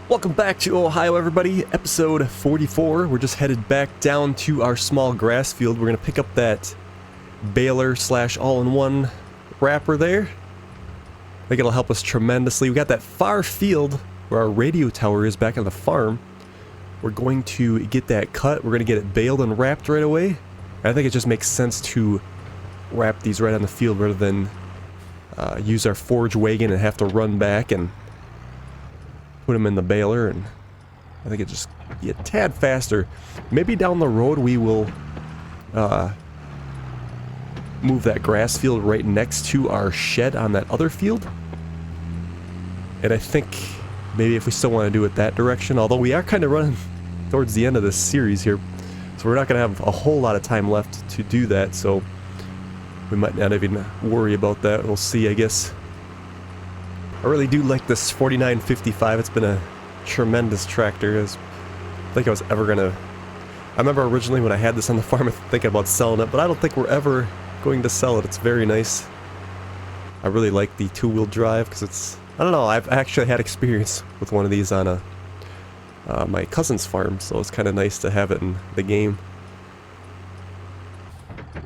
Welcome back to Ohio, everybody. Episode 44. We're just headed back down to our small grass field. We're going to pick up that baler / all-in-one wrapper there. I think it'll help us tremendously. We got that far field where our radio tower is back on the farm. We're going to get that cut. We're going to get it baled and wrapped right away. I think it just makes sense to wrap these right on the field rather than use our forage wagon and have to run back and put them in the baler, and I think it just be a tad faster. Maybe down the road we will move that grass field right next to our shed on that other field. And I think maybe if we still want to do it that direction, although we are kind of running towards the end of this series here, so we're not going to have a whole lot of time left to do that, so we might not even worry about that. We'll see, I guess. I really do like this 4955. It's been a tremendous tractor. I think I was ever gonna... I remember originally when I had this on the farm, I was thinking about selling it, but I don't think we're ever going to sell it. It's very nice. I really like the two-wheel drive because it's... I don't know, I've actually had experience with one of these on my cousin's farm, so it's kind of nice to have it in the game.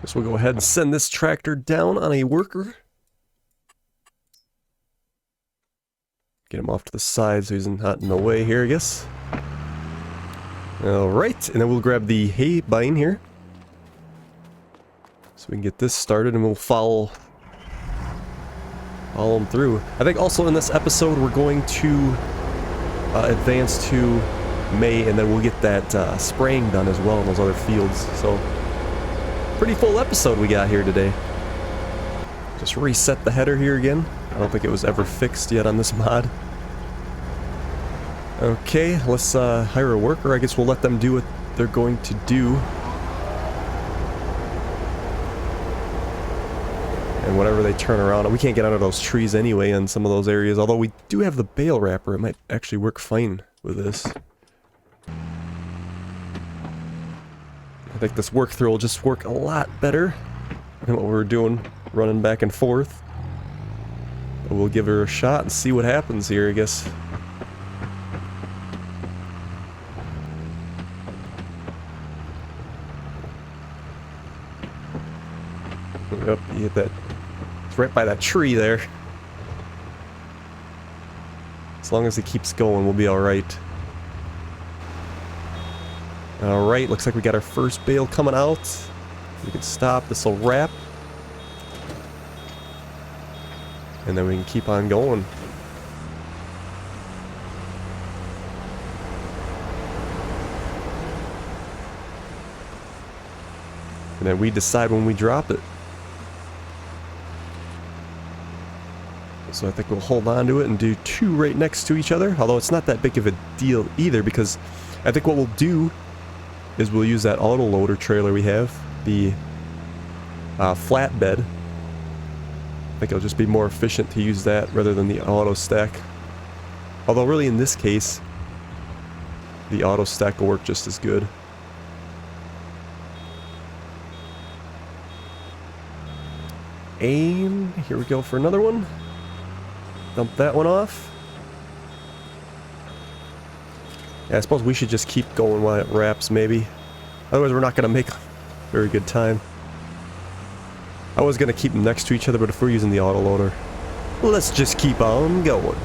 So we'll go ahead and send this tractor down on a worker. Get him off to the side so he's not in the way here, I guess. Alright, and then we'll grab the hay bine here. So we can get this started and we'll follow them through. I think also in this episode we're going to advance to May, and then we'll get that spraying done as well in those other fields. So, pretty full episode we got here today. Just reset the header here again. I don't think it was ever fixed yet on this mod. Okay, let's hire a worker. I guess we'll let them do what they're going to do. And whenever they turn around, we can't get under those trees anyway in some of those areas. Although we do have the bale wrapper, it might actually work fine with this. I think this work through will just work a lot better than what we were doing, running back and forth. But we'll give her a shot and see what happens here, I guess. Yep, you hit that. It's right by that tree there. As long as it keeps going, we'll be alright. Alright, looks like we got our first bale coming out. We can stop, this will wrap. And then we can keep on going. And then we decide when we drop it. So I think we'll hold on to it and do two right next to each other. Although it's not that big of a deal either, because I think what we'll do is we'll use that auto loader trailer we have, the flatbed. I think it'll just be more efficient to use that rather than the auto stack. Although really in this case, the auto stack will work just as good. And here we go for another one. Dump that one off. Yeah, I suppose we should just keep going while it wraps, maybe. Otherwise we're not going to make a very good time. I was going to keep them next to each other, but if we're using the auto loader, let's just keep on going.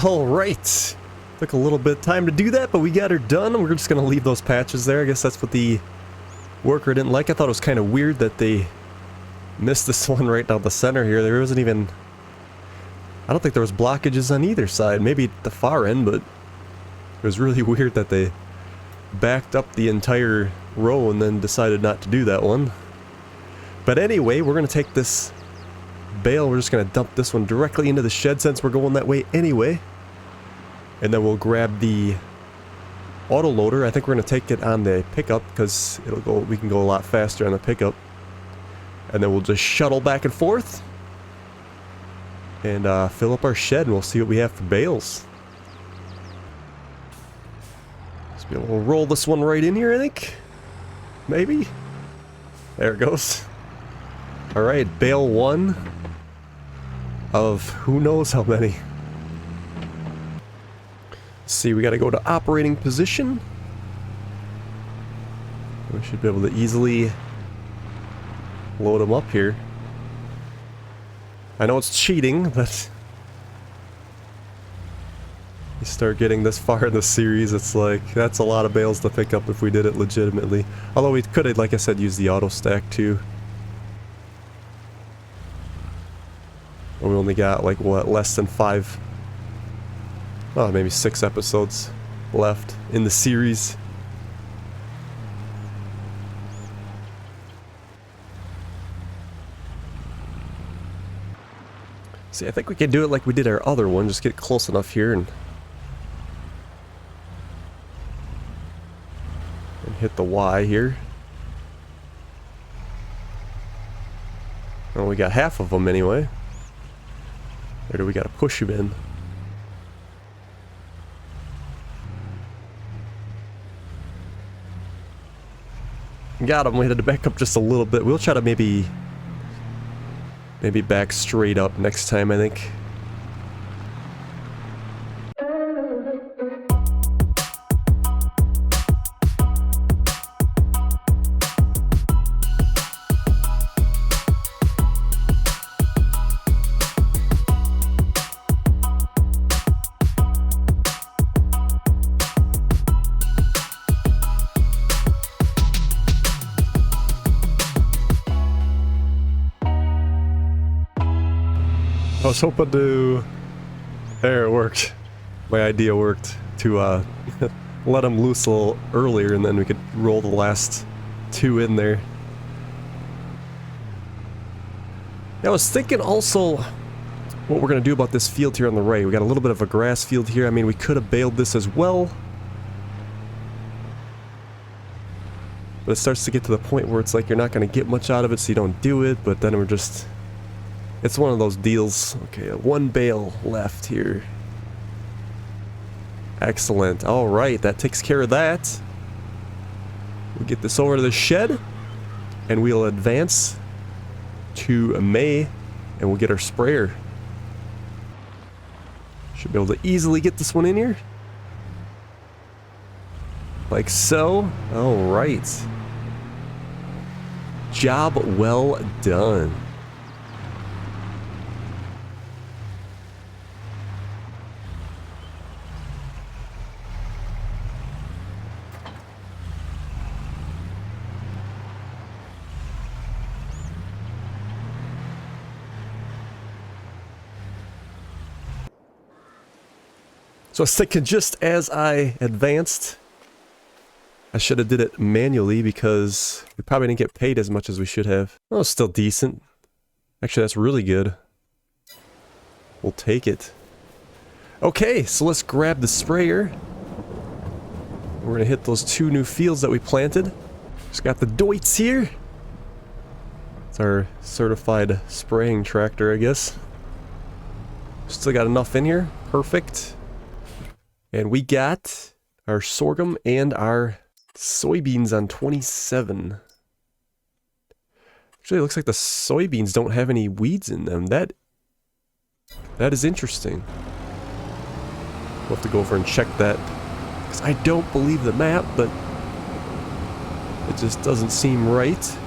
Alright. Took a little bit of time to do that, but we got her done. We're just going to leave those patches there. I guess that's what the worker didn't like. I thought it was kind of weird that they missed this one right down the center here. There wasn't even... I don't think there was blockages on either side. Maybe at the far end, but it was really weird that they backed up the entire row and then decided not to do that one. But anyway, we're going to take this bale. We're just going to dump this one directly into the shed since we're going that way anyway. And then we'll grab the auto loader. I think we're going to take it on the pickup because we can go a lot faster on the pickup. And then we'll just shuttle back and forth and fill up our shed, and we'll see what we have for bales. Just be able to roll this one right in here, I think. Maybe. There it goes. Alright, bale 1 of who knows how many. Let's see, we gotta go to operating position. We should be able to easily load them up here. I know it's cheating, but you start getting this far in the series, it's like, that's a lot of bales to pick up if we did it legitimately. Although we could, like I said, use the auto stack too. We only got, like, what, less than 5... oh, maybe 6 episodes left in the series. See, I think we can do it like we did our other one, just get close enough here and hit the Y here. Well, we got half of them anyway. Or do we gotta push them in? Got him. We had to back up just a little bit. We'll try to maybe back straight up next time, I think. I was hoping to... there, it worked. My idea worked to let them loose a little earlier and then we could roll the last 2 in there. I was thinking also what we're going to do about this field here on the right. We got a little bit of a grass field here. I mean, we could have baled this as well. But it starts to get to the point where it's like you're not going to get much out of it, so you don't do it, but then we're just... it's one of those deals. Okay, 1 bale left here. Excellent. Alright, that takes care of that. We'll get this over to the shed, and we'll advance to May, and we'll get our sprayer. Should be able to easily get this one in here. Like so. Alright. Job well done. So I was thinking, just as I advanced, I should have did it manually because we probably didn't get paid as much as we should have. Oh, it's still decent. Actually, that's really good. We'll take it. Okay, so let's grab the sprayer. We're gonna hit those 2 new fields that we planted. Just got the Deutz here. It's our certified spraying tractor, I guess. Still got enough in here. Perfect. And we got our sorghum and our soybeans on 27. Actually, it looks like the soybeans don't have any weeds in them. That is interesting. We'll have to go over and check that. Because I don't believe the map, but it just doesn't seem right.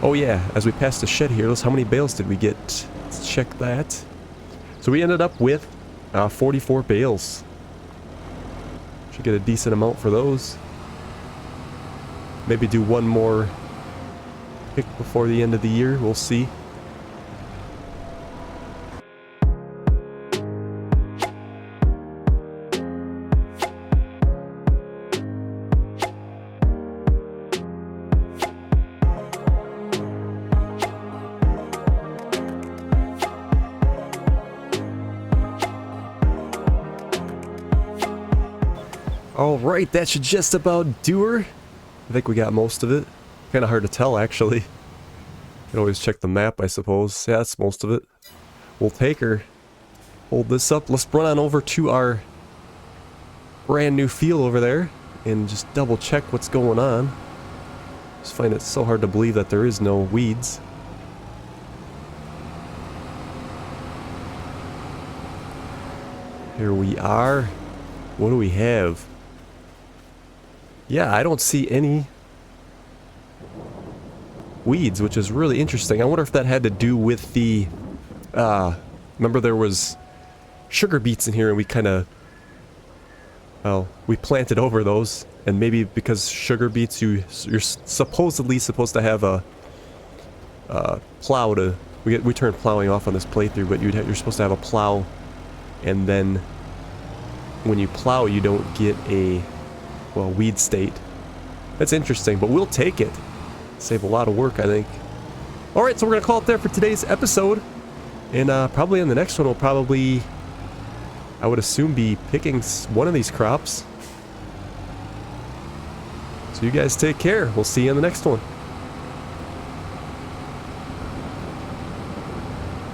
Oh yeah, as we passed the shed here, let's, how many bales did we get? Let's check that. So we ended up with 44 bales. Should get a decent amount for those. Maybe do one more pick before the end of the year. We'll see. Alright, that should just about do her. I think we got most of it. Kind of hard to tell, actually. You can always check the map, I suppose. Yeah, that's most of it. We'll take her. Hold this up. Let's run on over to our brand new field over there and just double check what's going on. Just find it so hard to believe that there is no weeds. Here we are. What do we have? Yeah, I don't see any weeds, which is really interesting. I wonder if that had to do with the, remember there was sugar beets in here and we kind of, well, we planted over those, and maybe because sugar beets, you're supposedly supposed to have a plow to, we turned plowing off on this playthrough, but you're supposed to have a plow, and then when you plow you don't get a, well, weed state. That's interesting, but we'll take it. Save a lot of work, I think. Alright, so we're going to call it there for today's episode. And probably in the next one we'll probably, I would assume, be picking one of these crops. So you guys take care. We'll see you in the next one.